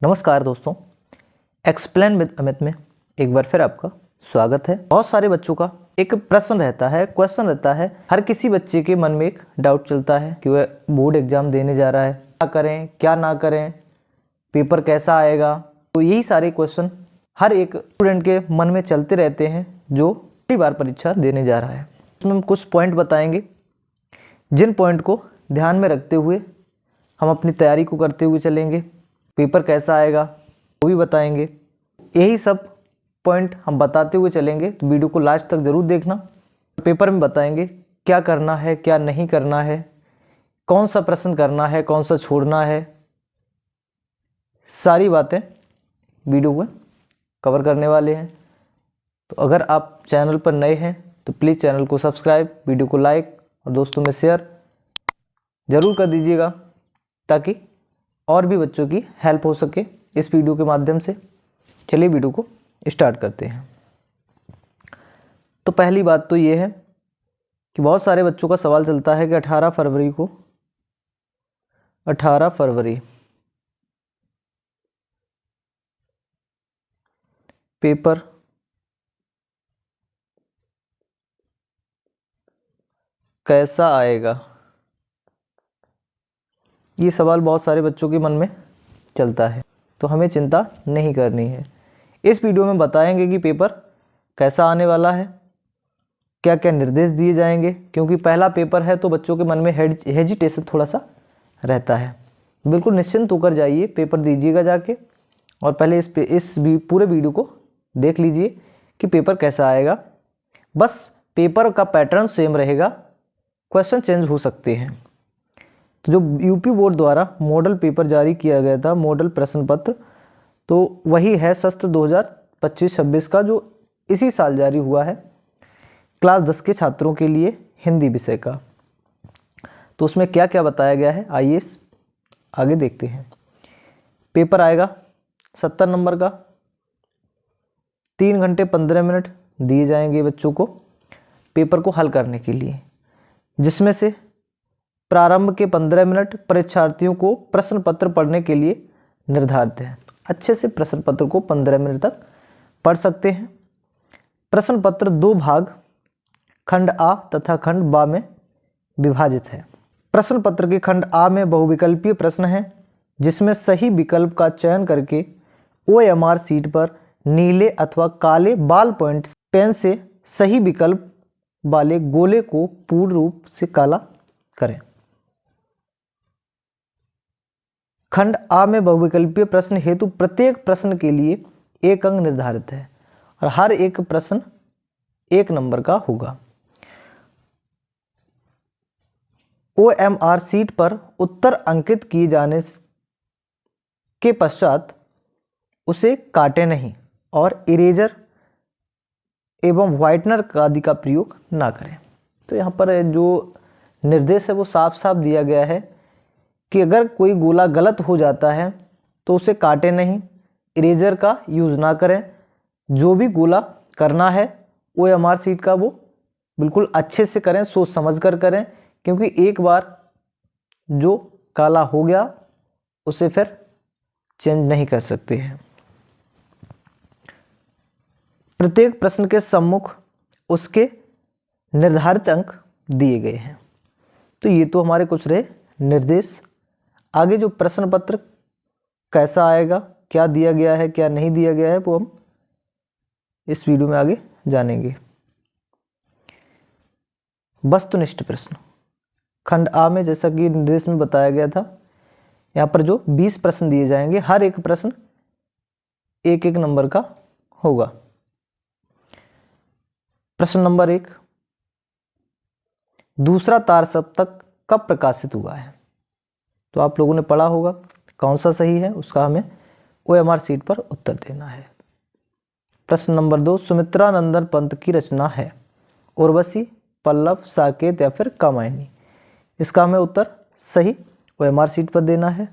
नमस्कार दोस्तों, explain with Amit में एक बार फिर आपका स्वागत है। बहुत सारे बच्चों का एक प्रश्न रहता है, क्वेश्चन रहता है। हर किसी बच्चे के मन में एक डाउट चलता है कि वह बोर्ड एग्जाम देने जा रहा है, क्या करें क्या ना करें, पेपर कैसा आएगा। तो यही सारे क्वेश्चन हर एक स्टूडेंट के मन में चलते रहते हैं जो पहली बार परीक्षा देने जा रहा है। उसमें हम कुछ पॉइंट बताएंगे, जिन पॉइंट को ध्यान में रखते हुए हम अपनी तैयारी को करते हुए चलेंगे। पेपर कैसा आएगा वो भी बताएंगे। यही सब पॉइंट हम बताते हुए चलेंगे, तो वीडियो को लास्ट तक ज़रूर देखना। पेपर में बताएंगे क्या करना है क्या नहीं करना है, कौन सा प्रश्न करना है कौन सा छोड़ना है, सारी बातें वीडियो में कवर करने वाले हैं। तो अगर आप चैनल पर नए हैं तो प्लीज़ चैनल को सब्सक्राइब, वीडियो को लाइक और दोस्तों में शेयर ज़रूर कर दीजिएगा, ताकि और भी बच्चों की हेल्प हो सके इस वीडियो के माध्यम से। चलिए वीडियो को स्टार्ट करते हैं। तो पहली बात तो ये है कि बहुत सारे बच्चों का सवाल चलता है कि 18 फरवरी पेपर कैसा आएगा। ये सवाल बहुत सारे बच्चों के मन में चलता है, तो हमें चिंता नहीं करनी है। इस वीडियो में बताएंगे कि पेपर कैसा आने वाला है, क्या क्या निर्देश दिए जाएंगे, क्योंकि पहला पेपर है तो बच्चों के मन में हेजिटेशन थोड़ा सा रहता है। बिल्कुल निश्चिंत होकर जाइए, पेपर दीजिएगा जाके, और पहले इस पूरे वीडियो को देख लीजिए कि पेपर कैसा आएगा। बस पेपर का पैटर्न सेम रहेगा, क्वेश्चन चेंज हो सकते हैं। तो जो यूपी बोर्ड द्वारा मॉडल पेपर जारी किया गया था, मॉडल प्रश्न पत्र, तो वही है सत्र 2025-26 का, जो इसी साल जारी हुआ है क्लास 10 के छात्रों के लिए हिंदी विषय का। तो उसमें क्या क्या बताया गया है आइए आगे देखते हैं। पेपर आएगा 70 नंबर का, 3 घंटे 15 मिनट दिए जाएंगे बच्चों को पेपर को हल करने के लिए, जिसमें से प्रारंभ के 15 मिनट परीक्षार्थियों को प्रश्न पत्र पढ़ने के लिए निर्धारित है। अच्छे से प्रश्न पत्र को 15 मिनट तक पढ़ सकते हैं। प्रश्न पत्र 2 भाग खंड आ तथा खंड बा में विभाजित है। प्रश्न पत्र के खंड आ में बहुविकल्पीय प्रश्न है, जिसमें सही विकल्प का चयन करके OMR शीट पर नीले अथवा काले बाल पॉइंट पेन से सही विकल्प वाले गोले को पूर्ण रूप से काला करें। खंड आ में बहुविकल्पीय प्रश्न हेतु प्रत्येक प्रश्न के लिए 1 अंक निर्धारित है और हर एक प्रश्न 1 नंबर का होगा। OMR शीट पर उत्तर अंकित किए जाने के पश्चात उसे काटे नहीं और इरेजर एवं व्हाइटनर आदि का प्रयोग ना करें। तो यहाँ पर जो निर्देश है वो साफ साफ दिया गया है कि अगर कोई गोला गलत हो जाता है तो उसे काटे नहीं, इरेजर का यूज़ ना करें। जो भी गोला करना है OMR शीट का वो बिल्कुल अच्छे से करें, सोच समझ कर करें, क्योंकि एक बार जो काला हो गया उसे फिर चेंज नहीं कर सकते हैं। प्रत्येक प्रश्न के सम्मुख उसके निर्धारित अंक दिए गए हैं। तो ये तो हमारे कुछ रहे निर्देश। आगे जो प्रश्न पत्र कैसा आएगा, क्या दिया गया है क्या नहीं दिया गया है, वो हम इस वीडियो में आगे जानेंगे। वस्तुनिष्ठ प्रश्न खंड आ में, जैसा कि निर्देश में बताया गया था, यहाँ पर जो 20 प्रश्न दिए जाएंगे, हर एक प्रश्न 1-1 नंबर का होगा। प्रश्न नंबर 1, दूसरा तार सप्तक कब प्रकाशित हुआ है। तो आप लोगों ने पढ़ा होगा, कौन सा सही है उसका हमें OMR शीट पर उत्तर देना है। प्रश्न नंबर 2, सुमित्रा नंदन पंत की रचना है उर्वशी, पल्लव, साकेत या फिर कामायनी। इसका हमें उत्तर सही OMR शीट पर देना है।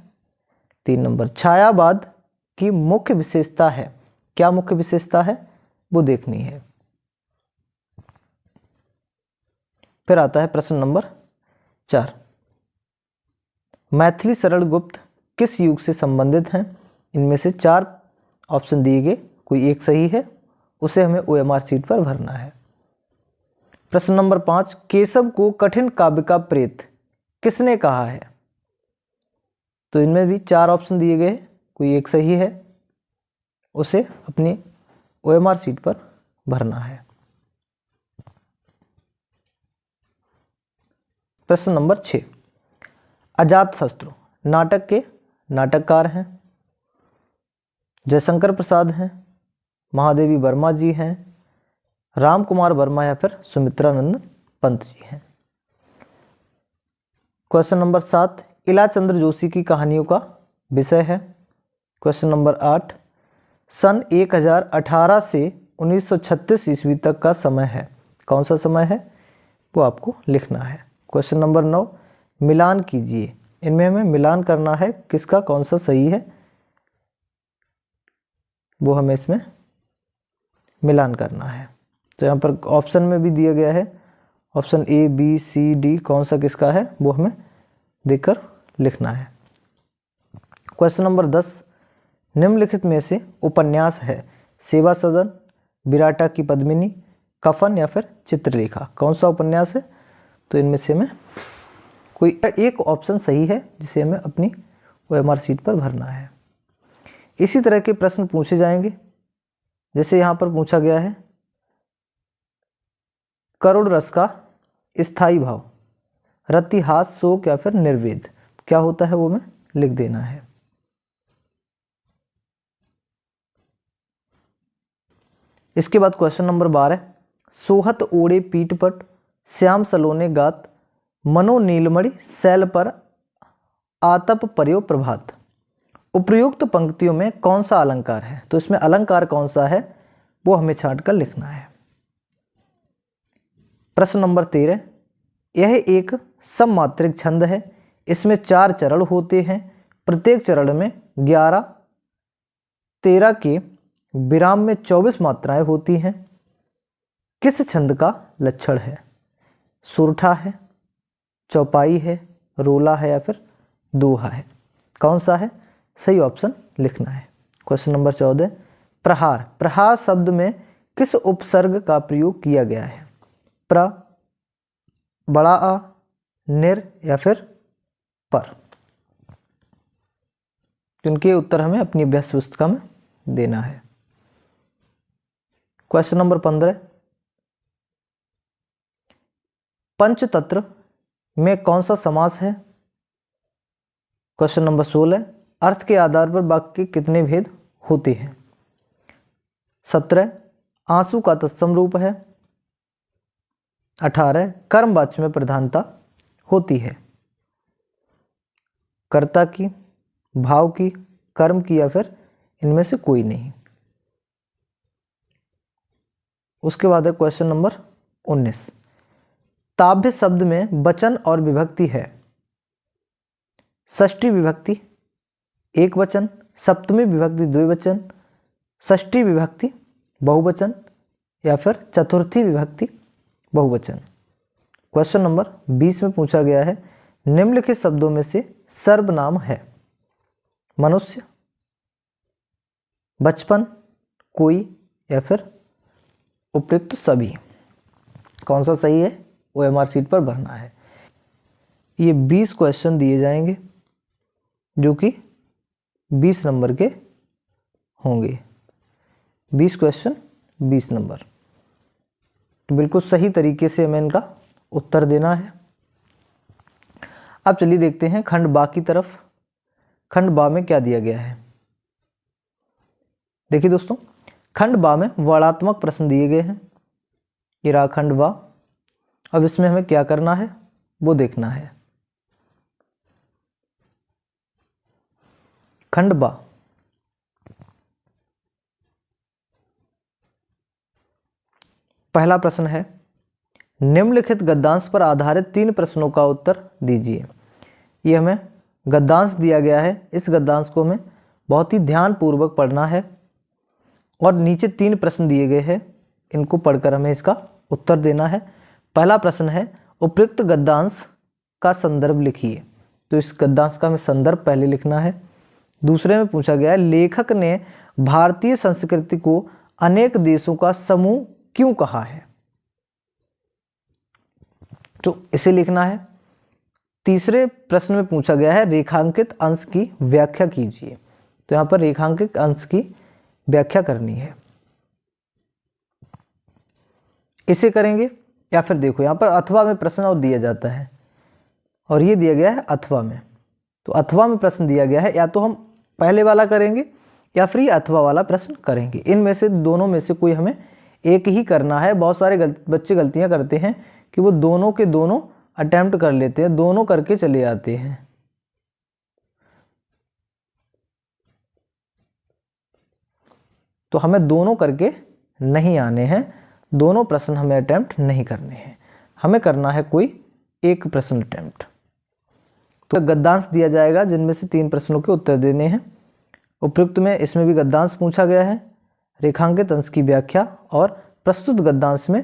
3 नंबर, छायावाद की मुख्य विशेषता है। क्या मुख्य विशेषता है वो देखनी है। फिर आता है प्रश्न नंबर 4, मैथिली सरल गुप्त किस युग से संबंधित हैं। इनमें से 4 ऑप्शन दिए गए कोई एक सही है, उसे हमें OMR शीट पर भरना है। प्रश्न नंबर 5, केशव को कठिन काव्य का प्रेत किसने कहा है? तो इनमें भी 4 ऑप्शन दिए गए, कोई एक सही है, उसे अपनी OMR शीट पर भरना है। प्रश्न नंबर 6, अजातशत्रु नाटक के नाटककार हैं, जयशंकर प्रसाद हैं, महादेवी वर्मा जी हैं, राम कुमार वर्मा या फिर सुमित्रानंद पंत जी हैं। क्वेश्चन नंबर 7, इलाचंद्र जोशी की कहानियों का विषय है। क्वेश्चन नंबर 8, सन 1018 से 1936 ईस्वी तक का समय है, कौन सा समय है वो आपको लिखना है। क्वेश्चन नंबर 9, मिलान कीजिए, इनमें हमें मिलान करना है किसका कौन सा सही है वो हमें इसमें मिलान करना है। तो यहाँ पर ऑप्शन में भी दिया गया है, option A, B, C, D कौन सा किसका है वो हमें देखकर लिखना है। क्वेश्चन नंबर 10, निम्नलिखित में से उपन्यास है सेवा सदन, विराटा की पद्मिनी, कफन या फिर चित्रलेखा, कौन सा उपन्यास है? तो इनमें से हमें कोई एक ऑप्शन सही है जिसे हमें अपनी OMR शीट पर भरना है। इसी तरह के प्रश्न पूछे जाएंगे, जैसे यहाँ पर पूछा गया है करुण रस का स्थायी भाव, रति, हास, शोक या फिर निर्वेद, क्या होता है वो हमें लिख देना है। इसके बाद क्वेश्चन नंबर 12, सोहत ओढ़े पीठपट, श्याम सलोने गात, मनो नीलमणि शैल पर आतप पर्यो प्रभात, उपयुक्त पंक्तियों में कौन सा अलंकार है? तो इसमें अलंकार कौन सा है वो हमें छांट कर लिखना है। प्रश्न नंबर 13, यह एक सममात्रिक छंद है, इसमें 4 चरण होते हैं, प्रत्येक चरण में 11, 13 के विराम में 24 मात्राएं होती हैं, किस छंद का लक्षण है? सुरठा है, चौपाई है, रोला है या फिर दोहा है, कौन सा है? सही ऑप्शन लिखना है। क्वेश्चन नंबर 14, प्रहार, प्रहार शब्द में किस उपसर्ग का प्रयोग किया गया है? प्र, बड़ा आ, निर या फिर पर? इनके उत्तर हमें अपनी अभ्यास पुस्तिका में देना है। क्वेश्चन नंबर 15, पंचतंत्र में कौन सा समास है? क्वेश्चन नंबर 16, अर्थ के आधार पर वाक्य के कितने भेद होते हैं? 17, आंसू का तत्सम रूप है। 18, कर्मवाच्य में प्रधानता होती है, कर्ता की, भाव की, कर्म की या फिर इनमें से कोई नहीं। उसके बाद है क्वेश्चन नंबर 19, ताभ्य शब्द में वचन और विभक्ति है, षष्ठी विभक्ति एक वचन, सप्तमी विभक्ति द्विवचन, षष्ठी विभक्ति बहुवचन या फिर चतुर्थी विभक्ति बहुवचन। क्वेश्चन नंबर 20 में पूछा गया है निम्नलिखित शब्दों में से सर्वनाम है, मनुष्य, बचपन, कोई या फिर उपयुक्त सभी, कौन सा सही है OMR शीट पर भरना है। ये 20 क्वेश्चन दिए जाएंगे जो कि 20 नंबर के होंगे, 20 क्वेश्चन 20 नंबर, तो बिल्कुल सही तरीके से हमें इनका उत्तर देना है। अब चलिए देखते हैं खंड बा की तरफ। खंड बा में क्या दिया गया है? देखिए दोस्तों, खंड बा में वर्णात्मक प्रश्न दिए गए हैं, ये रहा खंड बा। अब इसमें हमें क्या करना है वो देखना है। खंड बा, पहला प्रश्न है निम्नलिखित गद्यांश पर आधारित 3 प्रश्नों का उत्तर दीजिए। ये हमें गद्यांश दिया गया है, इस गद्यांश को हमें बहुत ही ध्यानपूर्वक पढ़ना है और नीचे 3 प्रश्न दिए गए हैं, इनको पढ़कर हमें इसका उत्तर देना है। पहला प्रश्न है उपयुक्त गद्यांश का संदर्भ लिखिए, तो इस गद्यांश का हमें संदर्भ पहले लिखना है। दूसरे में पूछा गया है लेखक ने भारतीय संस्कृति को अनेक देशों का समूह क्यों कहा है, तो इसे लिखना है। तीसरे प्रश्न में पूछा गया है रेखांकित अंश की व्याख्या कीजिए, तो यहाँ पर रेखांकित अंश की व्याख्या करनी है, इसे करेंगे। या फिर देखो यहाँ पर अथवा में प्रश्न और दिया जाता है और ये दिया गया है अथवा में, तो अथवा में प्रश्न दिया गया है, या तो हम पहले वाला करेंगे या फिर ये अथवा वाला प्रश्न करेंगे। इनमें से दोनों में से कोई हमें एक ही करना है। बहुत सारे बच्चे गलतियां करते हैं कि वो दोनों के दोनों अटेम्प्ट कर लेते हैं, दोनों करके चले आते हैं। तो हमें दोनों करके नहीं आने हैं, दोनों प्रश्न हमें अटेम्प्ट नहीं करने हैं, हमें करना है कोई एक प्रश्न अटेम्प्ट। तो गद्यांश दिया जाएगा जिनमें से 3 प्रश्नों के उत्तर देने हैं। उपयुक्त में इसमें भी गद्यांश पूछा गया है, रेखांकित अंश की व्याख्या और प्रस्तुत गद्यांश में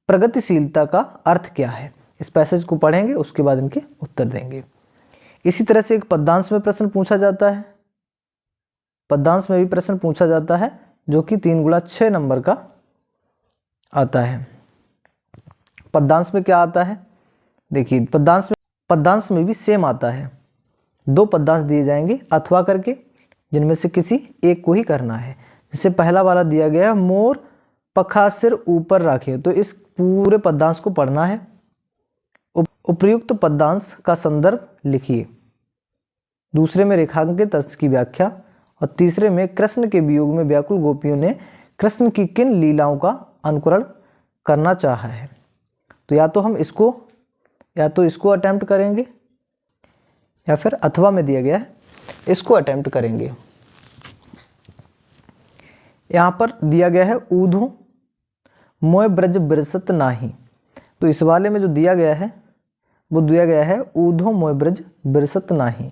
प्रगतिशीलता का अर्थ क्या है। इस पैसेज को पढ़ेंगे, उसके बाद इनके उत्तर देंगे। इसी तरह से एक पद्यांश में प्रश्न पूछा जाता है, पद्यांश में भी प्रश्न पूछा जाता है जो कि 3 गुणा 6 नंबर का आता है। पद्यांश में क्या आता है, देखिए पद्यांश में भी सेम आता है। 2 पद्यांश दिए जाएंगे अथवा करके, जिनमें से किसी एक को ही करना है। जैसे पहला वाला दिया गया है मोर पखा सिर ऊपर रखे, तो इस पूरे पद्यांश को पढ़ना है। उपयुक्त पद्यांश का संदर्भ लिखिए। दूसरे में रेखांकित अंश की व्याख्या और तीसरे में कृष्ण के वियोग में व्याकुल गोपियों ने कृष्ण की किन लीलाओं का अनुकरण करना चाहा है। तो या तो हम इसको अटेम्प्ट करेंगे या फिर अथवा में दिया गया है इसको अटेम्प्ट करेंगे। यहाँ पर दिया गया है ऊधो मोय ब्रज बिरसत नाही, तो इस वाले में जो दिया गया है वो दिया गया है ऊधो मोय ब्रज बिरसत नाही।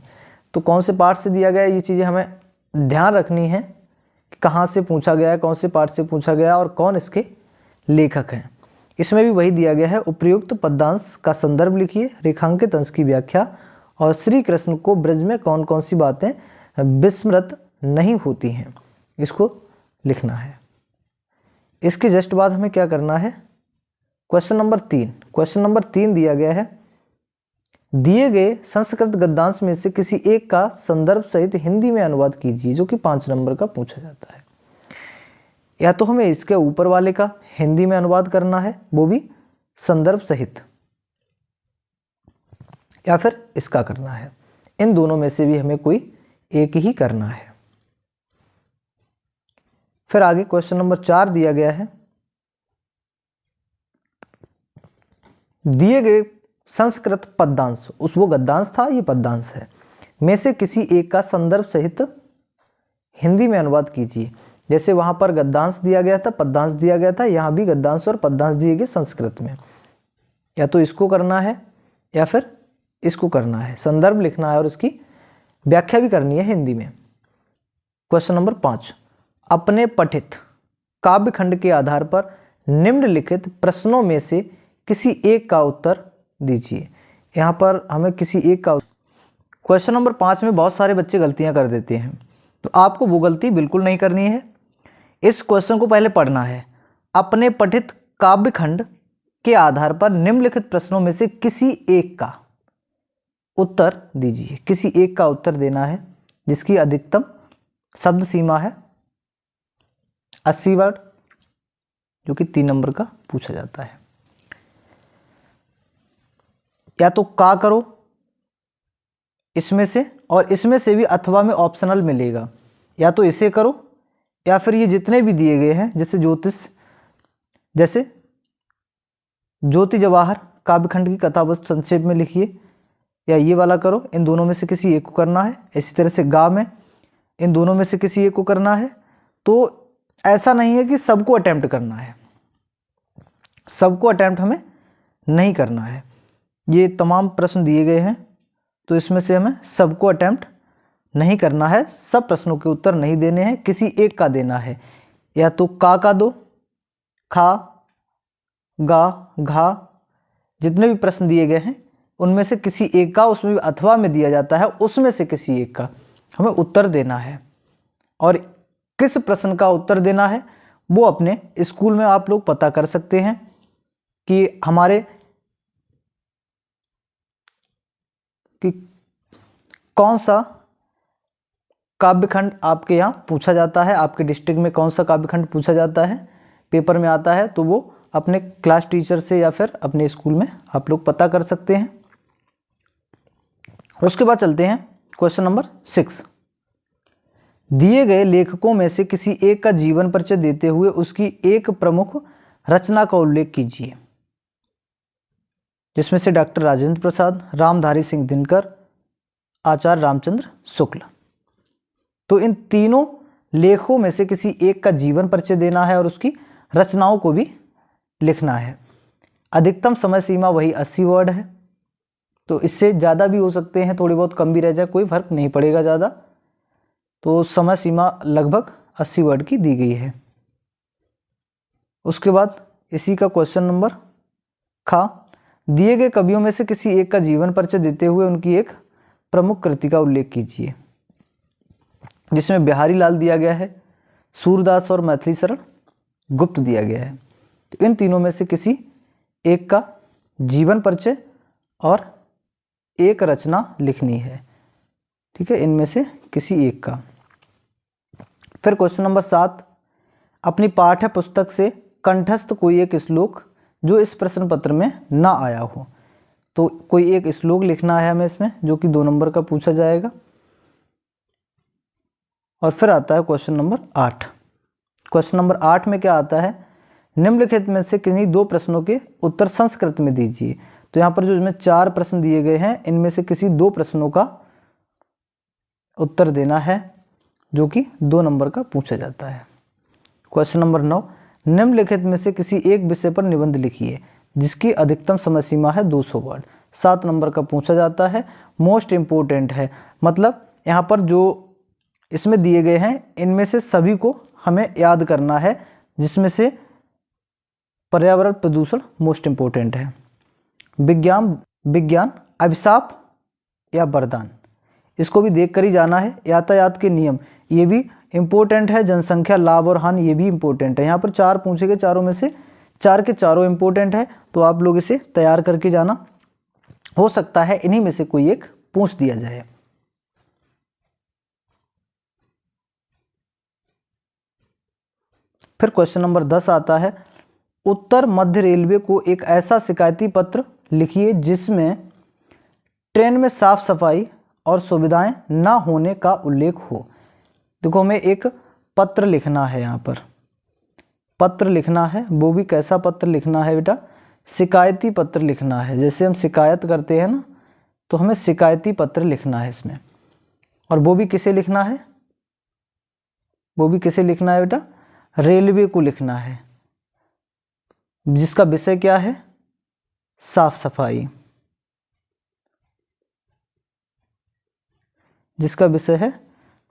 तो कौन से पाठ से दिया गया है, ये चीज़ें हमें ध्यान रखनी है कि कहाँ से पूछा गया है, कौन से पाठ से पूछा गया और कौन इसके लेखक हैं। इसमें भी वही दिया गया है, उपयुक्त पद्यांश का संदर्भ लिखिए, रेखांकित अंश की व्याख्या और श्री कृष्ण को ब्रज में कौन कौन सी बातें विस्मृत नहीं होती हैं, इसको लिखना है। इसके जस्ट बाद हमें क्या करना है, क्वेश्चन नंबर 3। क्वेश्चन नंबर 3 दिया गया है दिए गए संस्कृत गद्यांश में से किसी एक का संदर्भ सहित हिंदी में अनुवाद कीजिए, जो कि 5 नंबर का पूछा जाता है। या तो हमें इसके ऊपर वाले का हिंदी में अनुवाद करना है, वो भी संदर्भ सहित, या फिर इसका करना है। इन दोनों में से भी हमें कोई एक ही करना है। फिर आगे क्वेश्चन नंबर 4 दिया गया है दिए गए संस्कृत पद्यांश, वो गद्यांश था, ये पद्यांश है, में से किसी एक का संदर्भ सहित हिंदी में अनुवाद कीजिए। जैसे वहां पर गद्यांश दिया गया था, पद्यांश दिया गया था, यहाँ भी गद्यांश और पद्यांश दिए गए संस्कृत में। या तो इसको करना है या फिर इसको करना है, संदर्भ लिखना है और इसकी व्याख्या भी करनी है हिंदी में। क्वेश्चन नंबर 5, अपने पठित काव्य खंड के आधार पर निम्नलिखित प्रश्नों में से किसी एक का उत्तर दीजिए। यहाँ पर हमें किसी एक का, क्वेश्चन नंबर 5 में बहुत सारे बच्चे गलतियाँ कर देते हैं, तो आपको वो गलती बिल्कुल नहीं करनी है। इस क्वेश्चन को पहले पढ़ना है, अपने पठित काव्य खंड के आधार पर निम्नलिखित प्रश्नों में से किसी एक का उत्तर दीजिए। किसी एक का उत्तर देना है जिसकी अधिकतम शब्द सीमा है 80 वर्ड, जो कि 3 नंबर का पूछा जाता है। या तो का करो इसमें से, और इसमें से भी अथवा में ऑप्शनल मिलेगा, या तो इसे करो या फिर ये जितने भी दिए गए हैं, जैसे ज्योति जवाहर काव्यखंड की कथा वस्तु संक्षेप में लिखिए, या ये वाला करो। इन दोनों में से किसी एक को करना है। इसी तरह से गा में इन दोनों में से किसी एक को करना है। तो ऐसा नहीं है कि सबको अटेम्प्ट करना है, सबको अटेम्प्ट हमें नहीं करना है। ये तमाम प्रश्न दिए गए हैं, तो इसमें से हमें सबको अटेम्प्ट नहीं करना है, सब प्रश्नों के उत्तर नहीं देने हैं, किसी एक का देना है। या तो का दो, खा, गा, घा, जितने भी प्रश्न दिए गए हैं उनमें से किसी एक का, उसमें भी अथवा में दिया जाता है, उसमें से किसी एक का। हमें उत्तर देना है। और किस प्रश्न का उत्तर देना है वो अपने स्कूल में आप लोग पता कर सकते हैं कि हमारे कि कौन सा काव्यखंड आपके यहाँ पूछा जाता है, आपके डिस्ट्रिक्ट में कौन सा काव्यखंड पूछा जाता है, पेपर में आता है, तो वो अपने क्लास टीचर से या फिर अपने स्कूल में आप लोग पता कर सकते हैं। उसके बाद चलते हैं क्वेश्चन नंबर 6। दिए गए लेखकों में से किसी एक का जीवन परिचय देते हुए उसकी एक प्रमुख रचना का उल्लेख कीजिए, जिसमें से डॉक्टर राजेंद्र प्रसाद, रामधारी सिंह दिनकर, आचार्य रामचंद्र शुक्ल। तो इन तीनों लेखों में से किसी एक का जीवन परिचय देना है और उसकी रचनाओं को भी लिखना है। अधिकतम समय सीमा वही 80 वर्ड है, तो इससे ज़्यादा भी हो सकते हैं, थोड़ी बहुत कम भी रह जाए, कोई फर्क नहीं पड़ेगा ज़्यादा। तो समय सीमा लगभग 80 वर्ड की दी गई है। उसके बाद इसी का क्वेश्चन नंबर खा, दिए गए कवियों में से किसी एक का जीवन परिचय देते हुए उनकी एक प्रमुख कृति का उल्लेख कीजिए, जिसमें बिहारी लाल दिया गया है, सूरदास और मैथिली शरण गुप्त दिया गया है। तो इन तीनों में से किसी एक का जीवन परिचय और एक रचना लिखनी है, ठीक है, इनमें से किसी एक का। फिर क्वेश्चन नंबर 7, अपनी पाठ्य पुस्तक से कंठस्थ कोई एक श्लोक जो इस प्रश्न पत्र में ना आया हो। तो कोई एक श्लोक लिखना है हमें इसमें, जो कि 2 नंबर का पूछा जाएगा। और फिर आता है क्वेश्चन नंबर 8। क्वेश्चन नंबर 8 में क्या आता है, निम्नलिखित में से किन्हीं 2 प्रश्नों के उत्तर संस्कृत में दीजिए। तो यहाँ पर जो इसमें 4 प्रश्न दिए गए हैं, इनमें से किसी 2 प्रश्नों का उत्तर देना है, जो कि 2 नंबर का पूछा जाता है। क्वेश्चन नंबर 9, निम्नलिखित में से किसी एक विषय पर निबंध लिखिए जिसकी अधिकतम समय सीमा है 200 वर्ड। 7 नंबर का पूछा जाता है, मोस्ट इम्पोर्टेंट है, मतलब यहाँ पर जो इसमें दिए गए हैं इनमें से सभी को हमें याद करना है, जिसमें से पर्यावरण प्रदूषण मोस्ट इम्पोर्टेंट है। विज्ञान अभिशाप या वरदान, इसको भी देख कर ही जाना है। यातायात के नियम, ये भी इम्पोर्टेंट है। जनसंख्या, लाभ और हानि, ये भी इम्पोर्टेंट है। यहाँ पर 4 पूछे गए, चारों में से 4 के चारों इम्पोर्टेंट है, तो आप लोग इसे तैयार करके जाना। हो सकता है इन्हीं में से कोई एक पूछ दिया जाए। फिर क्वेश्चन नंबर 10 आता है, उत्तर मध्य रेलवे को एक ऐसा शिकायती पत्र लिखिए जिसमें ट्रेन में साफ सफाई और सुविधाएं ना होने का उल्लेख हो। देखो हमें एक पत्र लिखना है, यहाँ पर पत्र लिखना है, वो भी कैसा पत्र लिखना है बेटा, शिकायती पत्र लिखना है। जैसे हम शिकायत करते हैं ना, तो हमें शिकायती पत्र लिखना है इसमें। और वो भी किसे लिखना है, वो भी किसे लिखना है बेटा, रेलवे को लिखना है, जिसका विषय क्या है, साफ सफाई, जिसका विषय है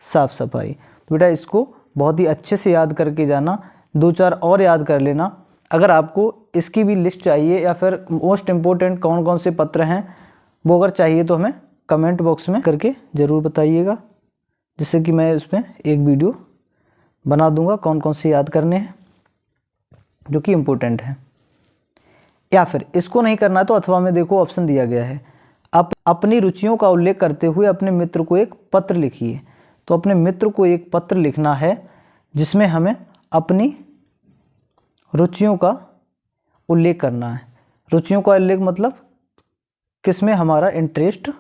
साफ सफाई। तो बेटा इसको बहुत ही अच्छे से याद करके जाना, 2-4 और याद कर लेना। अगर आपको इसकी भी लिस्ट चाहिए या फिर मोस्ट इम्पोर्टेंट कौन कौन से पत्र हैं वो अगर चाहिए तो हमें कमेंट बॉक्स में करके ज़रूर बताइएगा, जिससे कि मैं उसमें एक वीडियो बना दूंगा कौन कौन से याद करने हैं जो कि इम्पोर्टेंट है। या फिर इसको नहीं करना तो अथवा में देखो ऑप्शन दिया गया है, अपनी रुचियों का उल्लेख करते हुए अपने मित्र को एक पत्र लिखिए। तो अपने मित्र को एक पत्र लिखना है जिसमें हमें अपनी रुचियों का उल्लेख करना है। रुचियों का उल्लेख मतलब किसमें हमारा इंटरेस्ट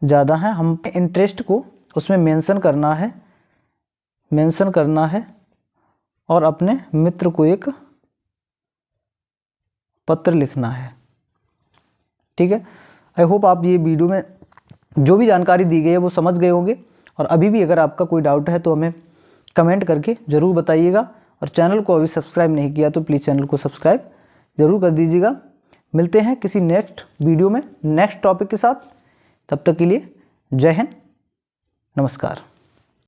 ज़्यादा है, हम इंटरेस्ट को उसमें मेंशन करना है और अपने मित्र को एक पत्र लिखना है। ठीक है, आई होप आप ये वीडियो में जो भी जानकारी दी गई है वो समझ गए होंगे। और अभी भी अगर आपका कोई डाउट है तो हमें कमेंट करके ज़रूर बताइएगा। और चैनल को अभी सब्सक्राइब नहीं किया तो प्लीज़ चैनल को सब्सक्राइब ज़रूर कर दीजिएगा। मिलते हैं किसी नेक्स्ट वीडियो में नेक्स्ट टॉपिक के साथ, तब तक के लिए जय हिंद, नमस्कार।